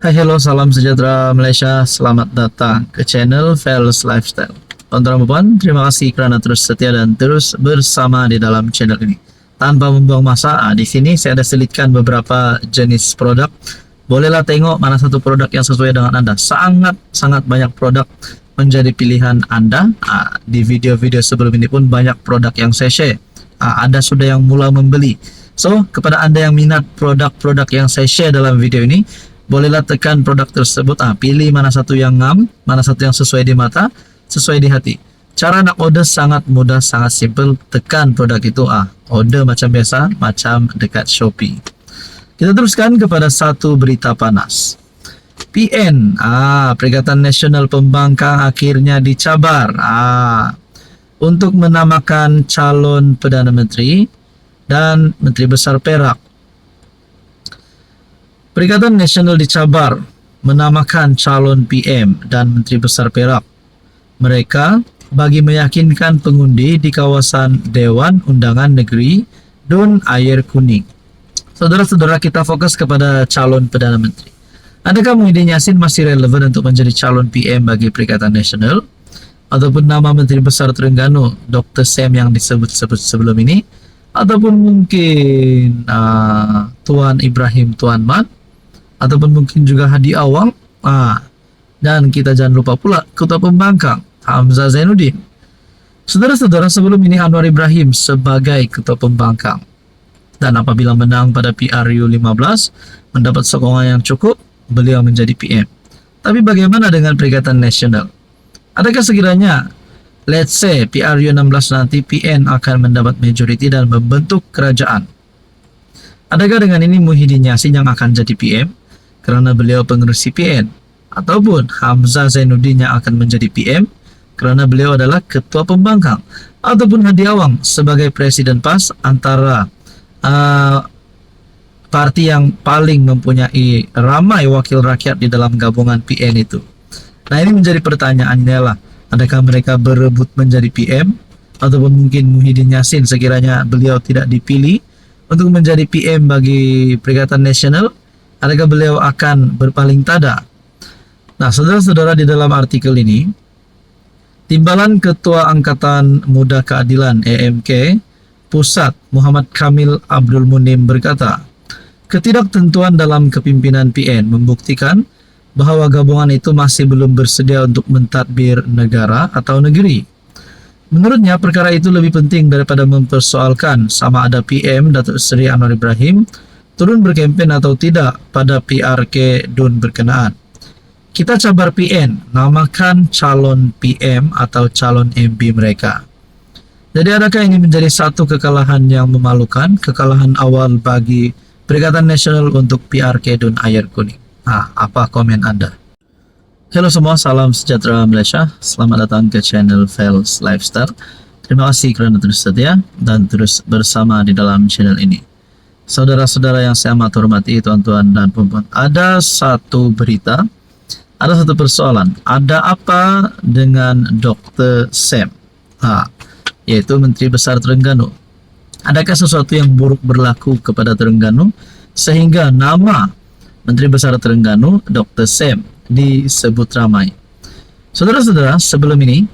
Hai, hello, salam sejahtera Malaysia. Selamat datang ke channel Fels Lifestyle. Tuan-tuan dan puan, terima kasih kerana terus setia dan terus bersama di dalam channel ini. Tanpa membuang masa, di sini saya ada selitkan beberapa jenis produk. Bolehlah tengok mana satu produk yang sesuai dengan Anda. Sangat banyak produk menjadi pilihan Anda. Di video-video sebelum ini pun banyak produk yang saya share. Ada sudah yang mula membeli. So, kepada Anda yang minat produk-produk yang saya share dalam video ini, bolehlah tekan produk tersebut. Pilih mana satu yang ngam, mana satu yang sesuai di mata, sesuai di hati. Cara nak order sangat mudah, sangat simple. Tekan produk itu, order macam biasa, macam dekat Shopee. Kita teruskan kepada satu berita panas. PN, Perikatan Nasional Pembangkang akhirnya dicabar untuk menamakan calon Perdana Menteri dan Menteri Besar Perak. Perikatan Nasional dicabar menamakan calon PM dan Menteri Besar Perak. Mereka bagi meyakinkan pengundi di kawasan Dewan Undangan Negeri Dun Air Kuning. Saudara-saudara, kita fokus kepada calon Perdana Menteri. Adakah Muhyiddin Yassin masih relevan untuk menjadi calon PM bagi Perikatan Nasional? Ataupun nama Menteri Besar Terengganu, Dr. Sam yang disebut-sebut sebelum ini? Ataupun mungkin Tuan Ibrahim Tuan Mat? Ataupun mungkin juga Hadi Awang, dan kita jangan lupa pula Ketua Pembangkang Hamzah Zainuddin. Saudara-saudara, sebelum ini Anwar Ibrahim sebagai Ketua Pembangkang, dan apabila menang pada PRU 15 mendapat sokongan yang cukup, beliau menjadi PM. Tapi bagaimana dengan Perikatan Nasional? Adakah sekiranya let's say PRU 16 nanti PN akan mendapat majority dan membentuk kerajaan? Adakah dengan ini Muhyiddin Yassin yang akan jadi PM kerana beliau pengerusi PN, ataupun Hamzah Zainuddin yang akan menjadi PM kerana beliau adalah Ketua Pembangkang, ataupun Hadi Awang sebagai Presiden PAS antara parti yang paling mempunyai ramai wakil rakyat di dalam gabungan PN itu? Nah, ini menjadi pertanyaannya lah. Adakah mereka berebut menjadi PM, ataupun mungkin Muhyiddin Yassin sekiranya beliau tidak dipilih untuk menjadi PM bagi Perikatan Nasional, adakah beliau akan berpaling tada? Nah, saudara-saudara, di dalam artikel ini, Timbalan Ketua Angkatan Muda Keadilan AMK Pusat Muhammad Kamil Abdul Munim berkata, ketidaktentuan dalam kepimpinan PN membuktikan bahawa gabungan itu masih belum bersedia untuk mentadbir negara atau negeri. Menurutnya, perkara itu lebih penting daripada mempersoalkan sama ada PM Datuk Seri Anwar Ibrahim turun berkempen atau tidak pada PRK Dun berkenaan. Kita cabar PN, namakan calon PM atau calon MP mereka. Jadi adakah ini menjadi satu kekalahan yang memalukan, kekalahan awal bagi Perikatan Nasional untuk PRK Dun Air Kuning? Apa komen Anda? Halo semua, salam sejahtera Malaysia. Selamat datang ke channel Fels Lifestyle. Terima kasih kerana terus setia dan terus bersama di dalam channel ini. Saudara-saudara yang saya amat hormati, tuan-tuan dan puan-puan, ada satu berita, ada satu persoalan. Ada apa dengan Dr. Sam, yaitu Menteri Besar Terengganu? Adakah sesuatu yang buruk berlaku kepada Terengganu sehingga nama Menteri Besar Terengganu, Dr. Sam, disebut ramai? Saudara-saudara, sebelum ini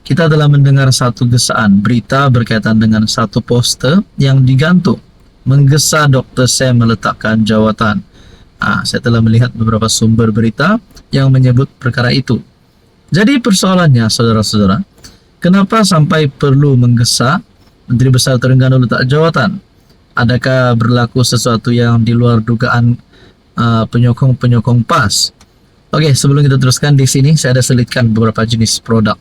kita telah mendengar satu gesaan berita berkaitan dengan satu poster yang digantung menggesa Dr. Sam meletakkan jawatan. Saya telah melihat beberapa sumber berita yang menyebut perkara itu. Jadi persoalannya, saudara-saudara, kenapa sampai perlu menggesa Menteri Besar Terengganu letak jawatan? Adakah berlaku sesuatu yang di luar dugaan penyokong-penyokong PAS? Oke, sebelum kita teruskan, di sini saya ada selitkan beberapa jenis produk.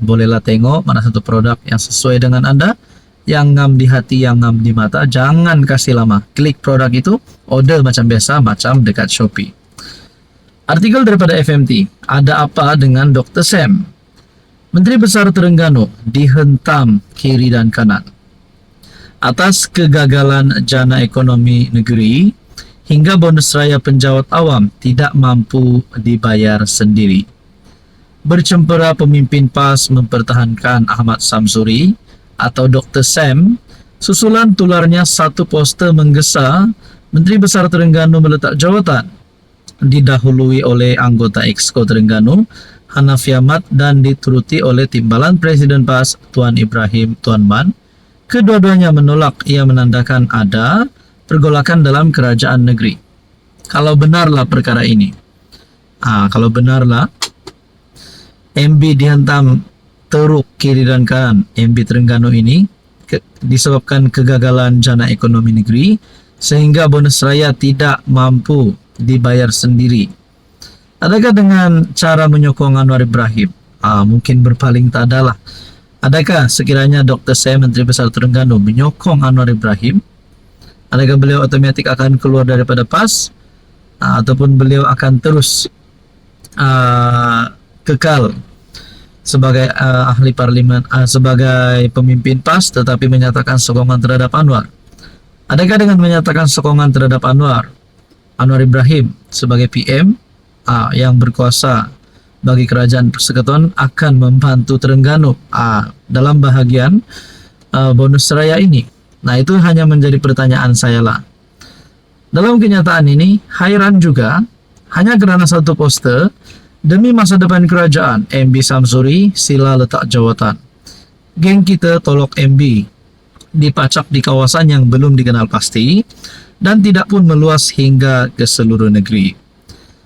Bolehlah tengok mana satu produk yang sesuai dengan Anda, yang ngam di hati, yang ngam di mata. Jangan kasih lama, klik produk itu, order macam biasa, macam dekat Shopee. Artikel daripada FMT, ada apa dengan Dr. Sam? Menteri Besar Terengganu dihentam kiri dan kanan atas kegagalan jana ekonomi negeri hingga bonus raya penjawat awam tidak mampu dibayar sendiri. Bercempera pemimpin PAS mempertahankan Ahmad Samsuri atau Dr. Sam susulan tularnya satu poster menggesa Menteri Besar Terengganu meletak jawatan. didahului oleh anggota Exco Terengganu, Hanafi Ahmad, dan dituruti oleh Timbalan Presiden PAS, Tuan Ibrahim Tuan Man. Kedua-duanya menolak, ia menandakan ada pergolakan dalam kerajaan negeri. Kalau benarlah perkara ini, kalau benarlah MB dihantam teruk kiri dan kanan, MB Terengganu ini disebabkan kegagalan jana ekonomi negeri, sehingga bonus raya tidak mampu dibayar sendiri. Adakah dengan cara menyokong Anwar Ibrahim? Mungkin berpaling tak adalah. Adakah sekiranya Dr. Sam, Menteri Besar Terengganu, menyokong Anwar Ibrahim? Adakah beliau otomatik akan keluar daripada PAS? Ataupun beliau akan terus kekal sebagai ahli parlimen, sebagai pemimpin PAS, tetapi menyatakan sokongan terhadap Anwar? Adakah dengan menyatakan sokongan terhadap Anwar Ibrahim sebagai PM yang berkuasa bagi kerajaan persekutuan akan membantu Terengganu dalam bahagian bonus raya ini? Nah, itu hanya menjadi pertanyaan saya lah. Dalam kenyataan ini, hairan juga, hanya kerana satu poster, demi masa depan kerajaan, MB Samsuri sila letak jawatan. Geng kita tolak MB dipacak di kawasan yang belum dikenal pasti dan tidak pun meluas hingga ke seluruh negeri.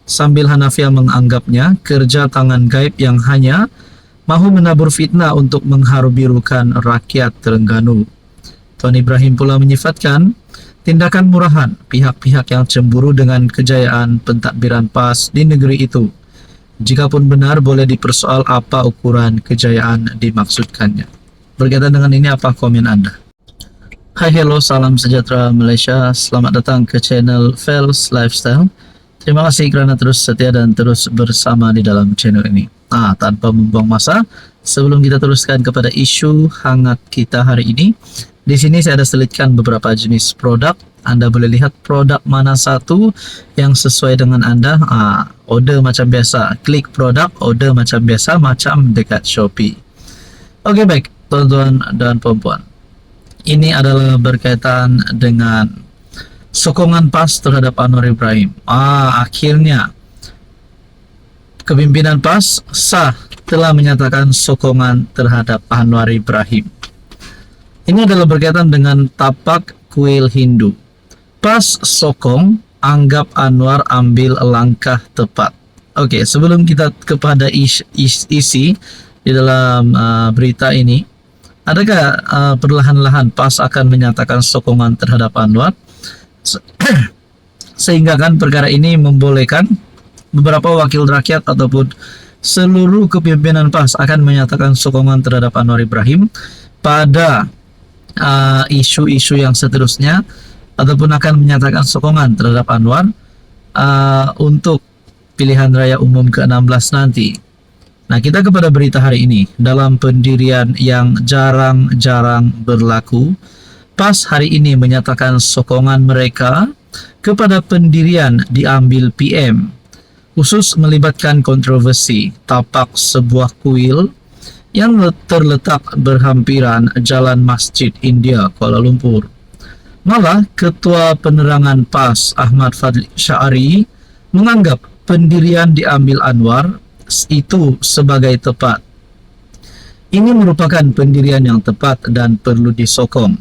Sambil Hanafiah menganggapnya kerja tangan gaib yang hanya mahu menabur fitnah untuk mengharu-birukan rakyat Terengganu. Tuan Ibrahim pula menyifatkan tindakan murahan pihak-pihak yang cemburu dengan kejayaan pentadbiran PAS di negeri itu. Jikapun benar, boleh dipersoal apa ukuran kejayaan dimaksudkannya. Berkaitan dengan ini, apa komen Anda? Hai, hello, salam sejahtera Malaysia. Selamat datang ke channel Fels Lifestyle. Terima kasih kerana terus setia dan terus bersama di dalam channel ini. Tanpa membuang masa, sebelum kita teruskan kepada isu hangat kita hari ini, di sini saya ada selitkan beberapa jenis produk. Anda boleh lihat produk mana satu yang sesuai dengan Anda. Order macam biasa, klik produk, order macam biasa, macam dekat Shopee. Oke, baik, tuan-tuan dan puan-puan. Ini adalah berkaitan dengan sokongan PAS terhadap Anwar Ibrahim. Akhirnya kepimpinan PAS sah telah menyatakan sokongan terhadap Anwar Ibrahim. Ini adalah berkaitan dengan tapak kuil Hindu. PAS sokong, anggap Anwar ambil langkah tepat. Oke, sebelum kita kepada isi di dalam berita ini, adakah perlahan-lahan PAS akan menyatakan sokongan terhadap Anwar? Sehingga kan perkara ini membolehkan beberapa wakil rakyat ataupun seluruh kepimpinan PAS akan menyatakan sokongan terhadap Anwar Ibrahim pada isu-isu yang seterusnya, ataupun akan menyatakan sokongan terhadap Anwar untuk pilihan raya umum ke-16 nanti. Nah, kita kepada berita hari ini. Dalam pendirian yang jarang-jarang berlaku, PAS hari ini menyatakan sokongan mereka kepada pendirian diambil PM, khusus melibatkan kontroversi tapak sebuah kuil yang terletak berhampiran Jalan Masjid India, Kuala Lumpur. Malah, Ketua Penerangan PAS Ahmad Fadli Syari menganggap pendirian diambil Anwar itu sebagai tepat. Ini merupakan pendirian yang tepat dan perlu disokong.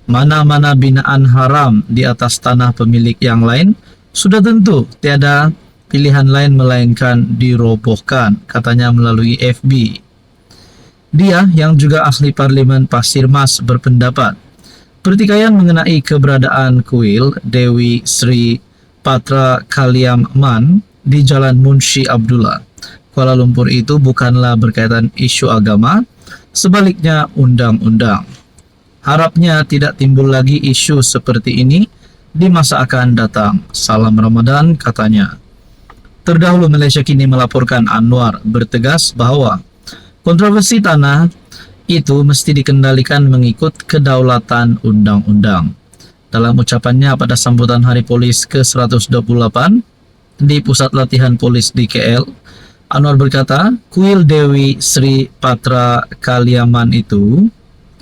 Mana-mana binaan haram di atas tanah pemilik yang lain, sudah tentu tiada pilihan lain melainkan dirobohkan, katanya melalui FB. Dia yang juga ahli parlimen Pasir Mas berpendapat, pertikaian mengenai keberadaan kuil Dewi Sri Patra Kaliaman di Jalan Munshi Abdullah, Kuala Lumpur itu bukanlah berkaitan isu agama, sebaliknya undang-undang. Harapnya tidak timbul lagi isu seperti ini di masa akan datang. Salam Ramadan, katanya. Terdahulu Malaysia Kini melaporkan Anwar bertegas bahawa kontroversi tanah itu mesti dikendalikan mengikut kedaulatan undang-undang. Dalam ucapannya pada sambutan Hari Polis ke-128 di Pusat Latihan Polis di KL, Anwar berkata, kuil Dewi Sri Patra Kaliaman itu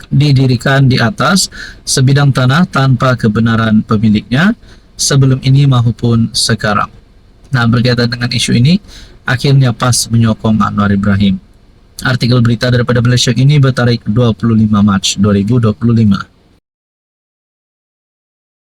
didirikan di atas sebidang tanah tanpa kebenaran pemiliknya sebelum ini maupun sekarang. Nah, berkaitan dengan isu ini, akhirnya PAS menyokong Anwar Ibrahim. Artikel berita daripada Malaysia ini bertarik 25 Mac 2025.